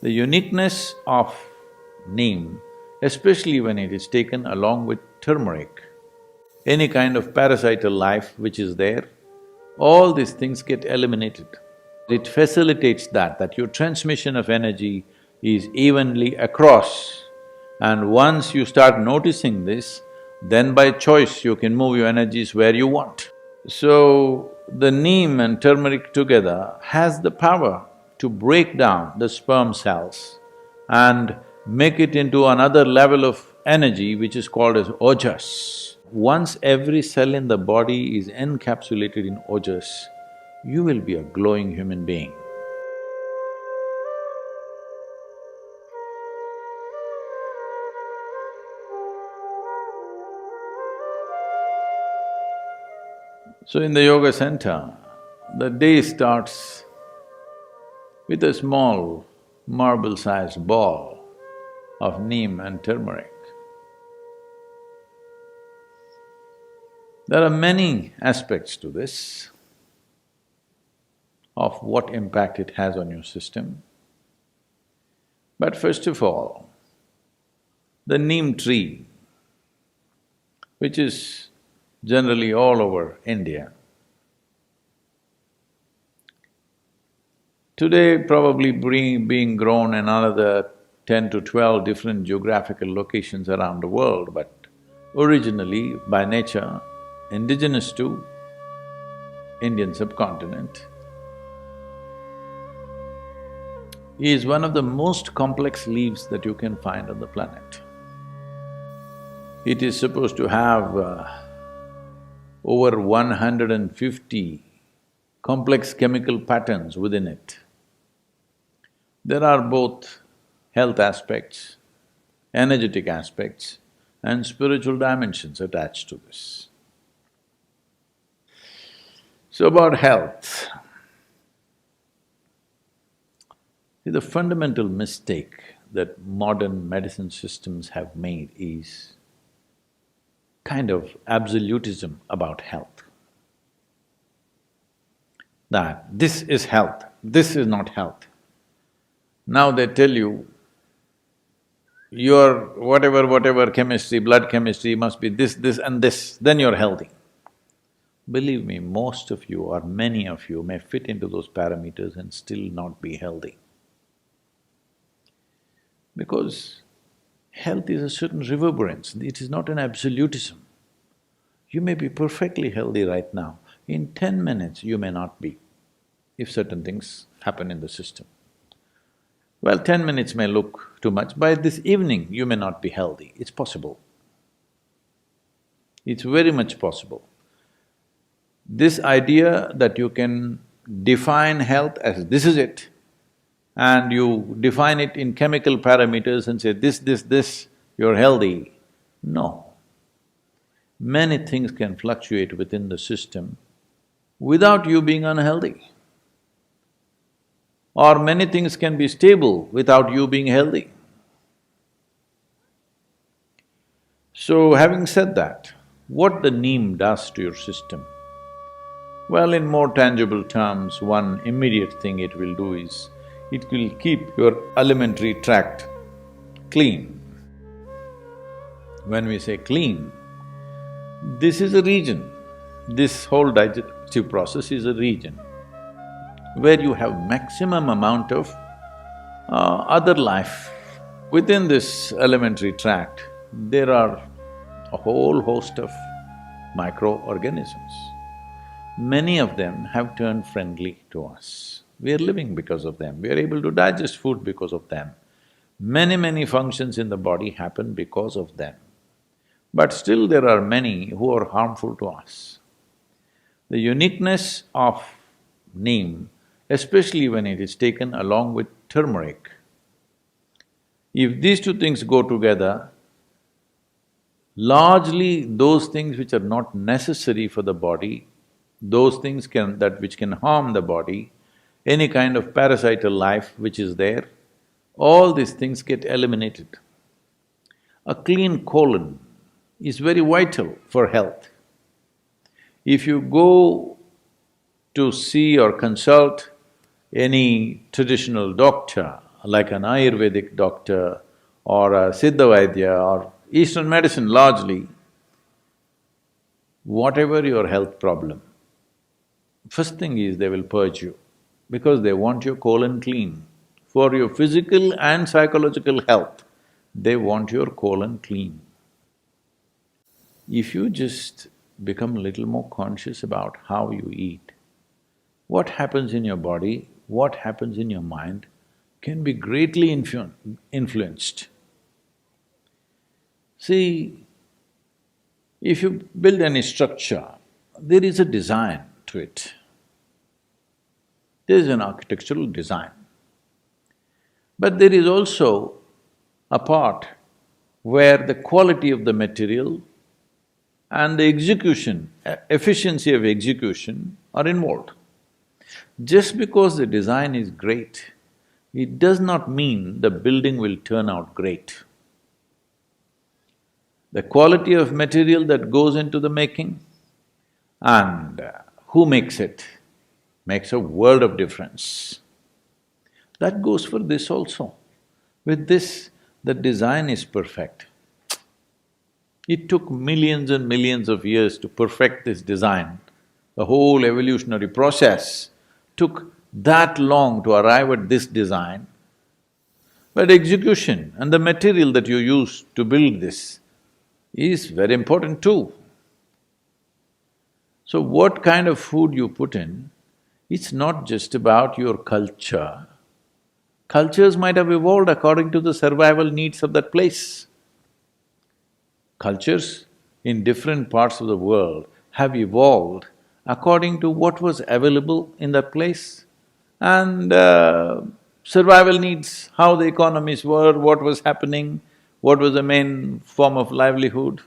The uniqueness of neem, especially when it is taken along with turmeric, any kind of parasital life which is there, all these things get eliminated. It facilitates that your transmission of energy is evenly across. And once you start noticing this, then by choice you can move your energies where you want. So, the neem and turmeric together has the power to break down the sperm cells and make it into another level of energy which is called as ojas. Once every cell in the body is encapsulated in ojas, you will be a glowing human being. So in the yoga center, the day starts with a small marble-sized ball of neem and turmeric. There are many aspects to this, of what impact it has on your system. But first of all, the neem tree, which is generally all over India, today probably being grown in another 10 to 12 different geographical locations around the world, but originally, by nature, indigenous to Indian subcontinent, is one of the most complex leaves that you can find on the planet. It is supposed to have over 150 complex chemical patterns within it. There are both health aspects, energetic aspects, and spiritual dimensions attached to this. So about health, the fundamental mistake that modern medicine systems have made is kind of absolutism about health. That this is health, this is not health. Now they tell you, your whatever chemistry, blood chemistry must be this and this, then you're healthy. Believe me, most of you or many of you may fit into those parameters and still not be healthy. Because health is a certain reverberance, it is not an absolutism. You may be perfectly healthy right now, in 10 minutes you may not be, if certain things happen in the system. Well, 10 minutes may look too much, by this evening you may not be healthy, it's possible. It's very much possible. This idea that you can define health as this is it, and you define it in chemical parameters and say this, you're healthy. No. Many things can fluctuate within the system without you being unhealthy. Or many things can be stable without you being healthy. So having said that, what the neem does to your system? Well, in more tangible terms, one immediate thing it will do is, it will keep your alimentary tract clean. When we say clean, this is a region, this whole digestive process is a region where you have maximum amount of other life. Within this alimentary tract, there are a whole host of microorganisms. Many of them have turned friendly to us. We are living because of them, we are able to digest food because of them. Many functions in the body happen because of them. But still there are many who are harmful to us. The uniqueness of neem, especially when it is taken along with turmeric, if these two things go together, largely those things which are not necessary for the body, those things which can harm the body, any kind of parasital life which is there, all these things get eliminated. A clean colon is very vital for health. If you go to see or consult any traditional doctor like an Ayurvedic doctor or a Siddha Vaidya or Eastern medicine largely, whatever your health problem, first thing is they will purge you because they want your colon clean. For your physical and psychological health, they want your colon clean. If you just become a little more conscious about how you eat, what happens in your body, what happens in your mind can be greatly influenced. See, if you build any structure, there is a design to it. There is an architectural design. But there is also a part where the quality of the material and the execution, efficiency of execution are involved. Just because the design is great, it does not mean the building will turn out great. The quality of material that goes into the making and who makes it makes a world of difference. That goes for this also. With this, the design is perfect. It took millions and millions of years to perfect this design. The whole evolutionary process took that long to arrive at this design. But execution and the material that you use to build this is very important too. So what kind of food you put in, it's not just about your culture. Cultures might have evolved according to the survival needs of that place. Cultures in different parts of the world have evolved according to what was available in that place and survival needs, how the economies were, what was happening, what was the main form of livelihood.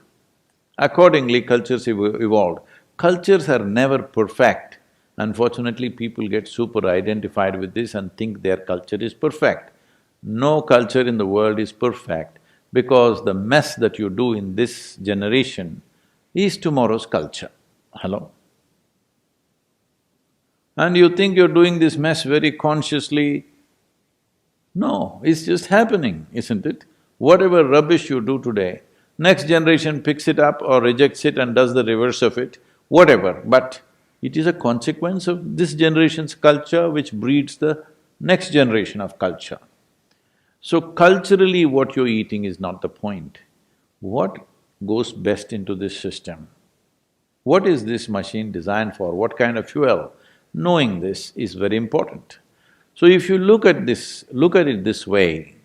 Accordingly, cultures evolved. Cultures are never perfect. Unfortunately, people get super identified with this and think their culture is perfect. No culture in the world is perfect because the mess that you do in this generation is tomorrow's culture. Hello? And you think you're doing this mess very consciously. No, it's just happening, isn't it? Whatever rubbish you do today, next generation picks it up or rejects it and does the reverse of it, whatever, but it is a consequence of this generation's culture which breeds the next generation of culture. So culturally what you're eating is not the point. What goes best into this system? What is this machine designed for? What kind of fuel? Knowing this is very important. So if you look at it this way,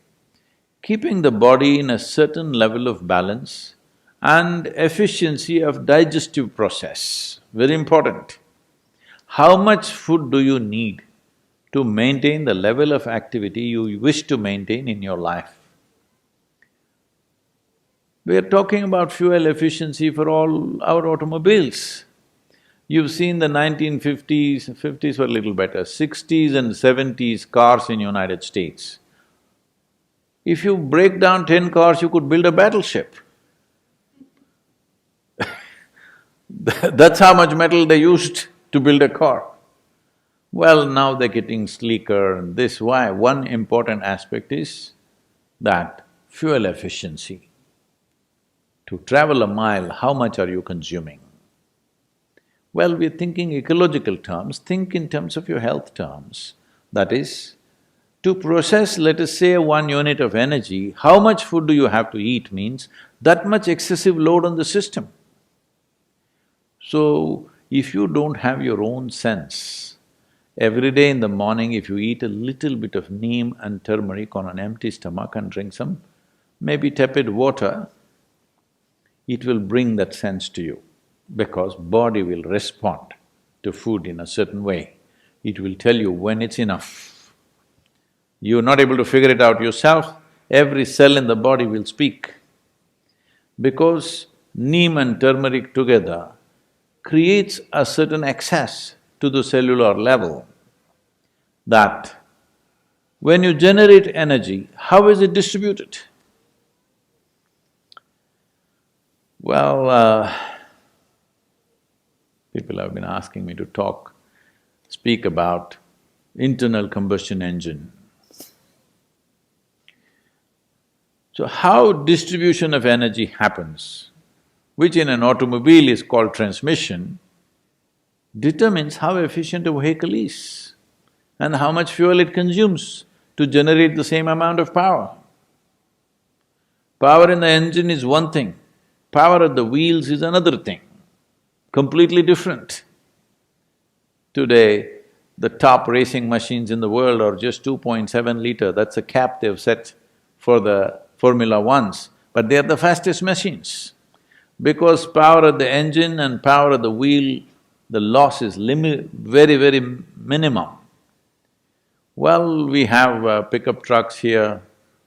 keeping the body in a certain level of balance and efficiency of digestive process, very important. How much food do you need to maintain the level of activity you wish to maintain in your life? We are talking about fuel efficiency for all our automobiles. You've seen the 1950s, fifties were a little better, 60s and 70s cars in United States. If you break down 10 cars, you could build a battleship. That's how much metal they used to build a car. Well, now they're getting sleeker and this, why? One important aspect is that fuel efficiency. To travel a mile, how much are you consuming? Well, we're thinking ecological terms, think in terms of your health terms. That is, to process, let us say, 1 unit of energy, how much food do you have to eat means that much excessive load on the system. So, if you don't have your own sense, every day in the morning if you eat a little bit of neem and turmeric on an empty stomach and drink some maybe tepid water, it will bring that sense to you because body will respond to food in a certain way. It will tell you when it's enough. You're not able to figure it out yourself, every cell in the body will speak. Because neem and turmeric together creates a certain access to the cellular level that when you generate energy, how is it distributed? Well, people have been asking me to speak about internal combustion engine. So how distribution of energy happens, which in an automobile is called transmission, determines how efficient a vehicle is and how much fuel it consumes to generate the same amount of power. Power in the engine is one thing, power at the wheels is another thing, completely different. Today, the top racing machines in the world are just 2.7 liter, that's a cap they've set for the Formula Ones, but they are the fastest machines. Because power at the engine and power at the wheel, the loss is very minimum. Well, we have pickup trucks here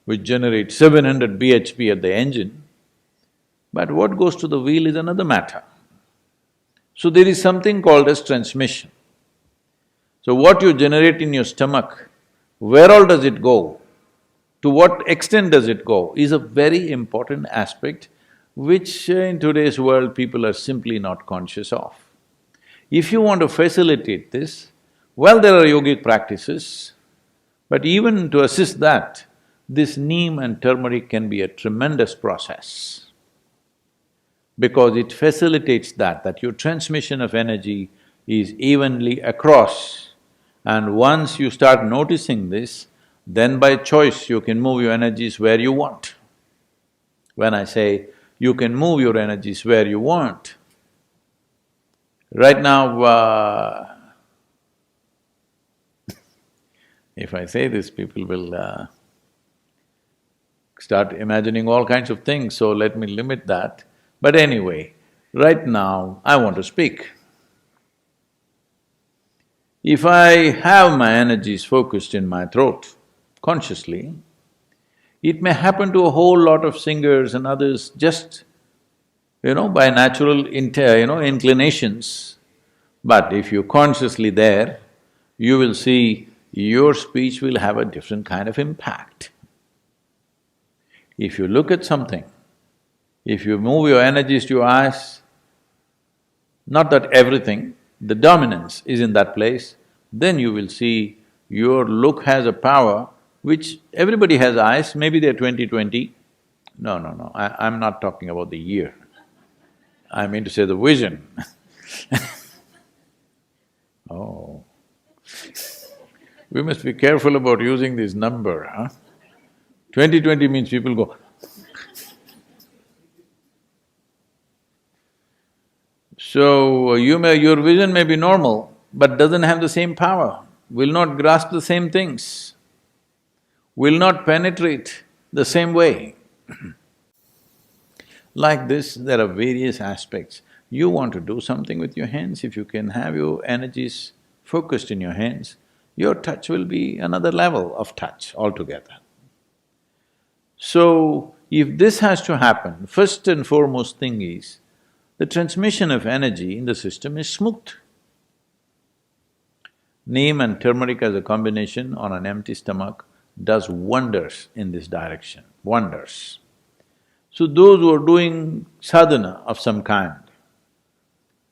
which generate 700 bhp at the engine, but what goes to the wheel is another matter. So there is something called as transmission. So what you generate in your stomach, where all does it go, to what extent does it go, is a very important aspect which in today's world people are simply not conscious of. If you want to facilitate this, well, there are yogic practices, but even to assist that, this neem and turmeric can be a tremendous process because it facilitates that your transmission of energy is evenly across. And once you start noticing this, then by choice you can move your energies where you want. When I say you can move your energies where you want, right now, if I say this, people will start imagining all kinds of things, so let me limit that. But anyway, right now I want to speak. If I have my energies focused in my throat consciously, it may happen to a whole lot of singers and others just, by natural inclinations. But if you're consciously there, you will see your speech will have a different kind of impact. If you look at something, if you move your energies to your eyes, not that everything, the dominance is in that place, then you will see your look has a power which everybody has eyes, maybe they're 20/20. No, I'm not talking about the year. I mean to say the vision. Oh. We must be careful about using this number, huh? 20/20 means people go, so your vision may be normal, but doesn't have the same power, will not grasp the same things, will not penetrate the same way. Like this, there are various aspects. You want to do something with your hands, if you can have your energies focused in your hands, your touch will be another level of touch altogether. So, if this has to happen, first and foremost thing is, the transmission of energy in the system is smooth. Neem and turmeric as a combination on an empty stomach does wonders in this direction, wonders. So those who are doing sadhana of some kind,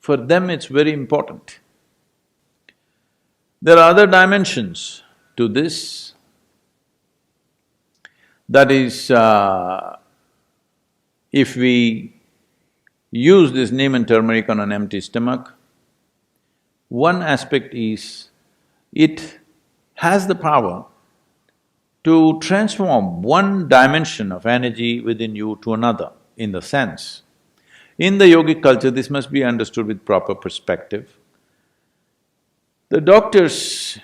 for them it's very important. There are other dimensions to this. That is, if we use this neem and turmeric on an empty stomach, one aspect is, it has the power to transform one dimension of energy within you to another, in the sense. In the yogic culture, this must be understood with proper perspective. The doctors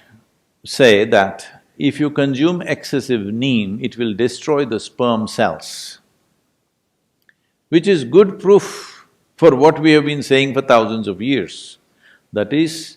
say that if you consume excessive neem, it will destroy the sperm cells, which is good proof for what we have been saying for thousands of years. That is,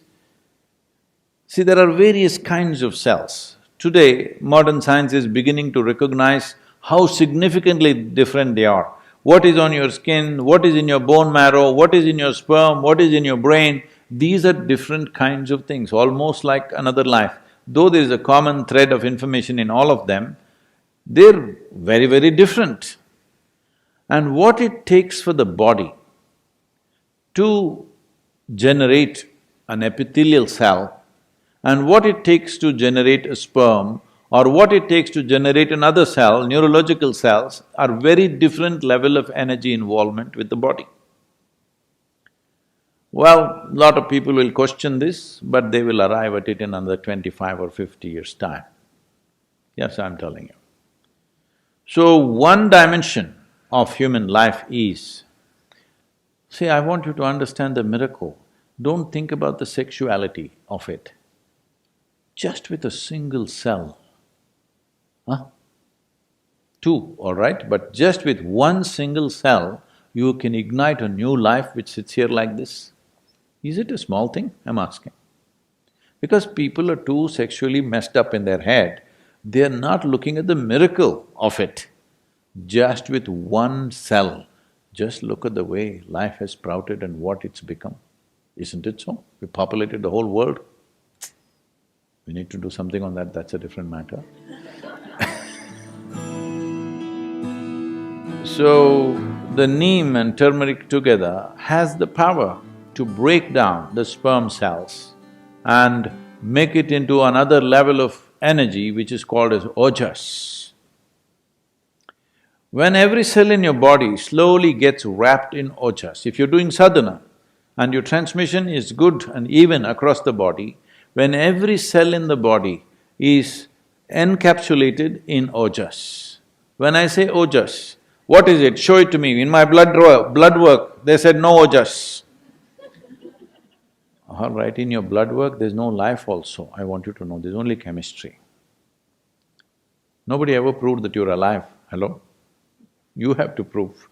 see, there are various kinds of cells. Today, modern science is beginning to recognize how significantly different they are. What is on your skin, what is in your bone marrow, what is in your sperm, what is in your brain, these are different kinds of things, almost like another life. Though there is a common thread of information in all of them, they're very different. And what it takes for the body to generate an epithelial cell and what it takes to generate a sperm or what it takes to generate another cell, neurological cells, are very different level of energy involvement with the body. Well, lot of people will question this, but they will arrive at it in another 25 or 50 years' time. Yes, I'm telling you. So, one dimension of human life is… See, I want you to understand the miracle. Don't think about the sexuality of it. Just with a single cell, huh? Two, all right, but just with one single cell, you can ignite a new life which sits here like this. Is it a small thing? I'm asking. Because people are too sexually messed up in their head, they're not looking at the miracle of it. Just with one cell, just look at the way life has sprouted and what it's become. Isn't it so? We populated the whole world. We need to do something on that, that's a different matter. So, the neem and turmeric together has the power to break down the sperm cells and make it into another level of energy which is called as ojas. When every cell in your body slowly gets wrapped in ojas, if you're doing sadhana and your transmission is good and even across the body, when every cell in the body is encapsulated in ojas. When I say ojas, what is it? Show it to me. In my blood work, they said no ojas. All right, in your blood work, there's no life also, I want you to know, there's only chemistry. Nobody ever proved that you're alive, hello? You have to prove.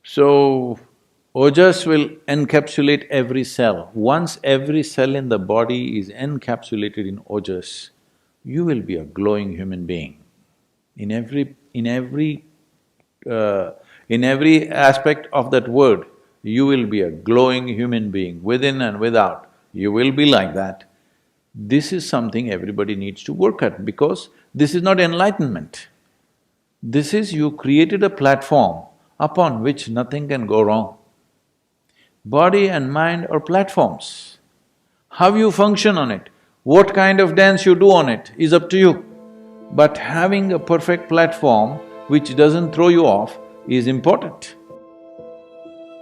So, ojas will encapsulate every cell. Once every cell in the body is encapsulated in ojas, you will be a glowing human being. In every aspect of that word, you will be a glowing human being, within and without, you will be like that. This is something everybody needs to work at because this is not enlightenment. This is you created a platform upon which nothing can go wrong. Body and mind are platforms. How you function on it, what kind of dance you do on it is up to you. But having a perfect platform which doesn't throw you off is important.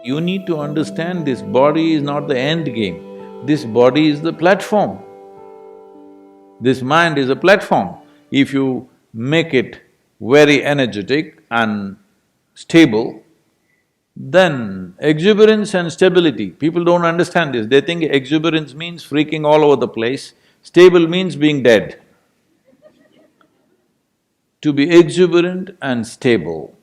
You need to understand this body is not the end game, this body is the platform. This mind is a platform. If you make it very energetic and stable, then exuberance and stability, people don't understand this, they think exuberance means freaking all over the place, stable means being dead. To be exuberant and stable,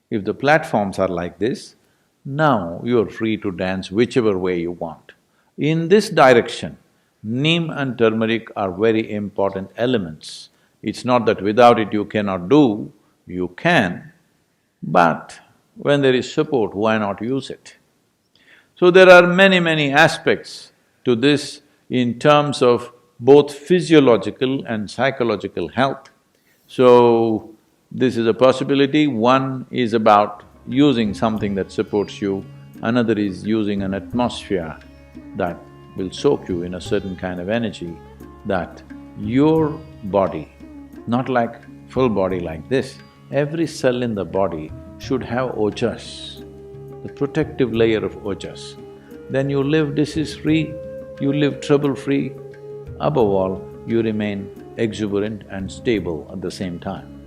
if the platforms are like this, now you're free to dance whichever way you want. In this direction, neem and turmeric are very important elements. It's not that without it you cannot do, you can, but when there is support, why not use it? So there are many aspects to this in terms of both physiological and psychological health. So, this is a possibility. One is about using something that supports you, another is using an atmosphere that will soak you in a certain kind of energy, that your body, not like full body like this, every cell in the body should have ojas, the protective layer of ojas. Then you live disease-free, you live trouble-free, above all, you remain exuberant and stable at the same time.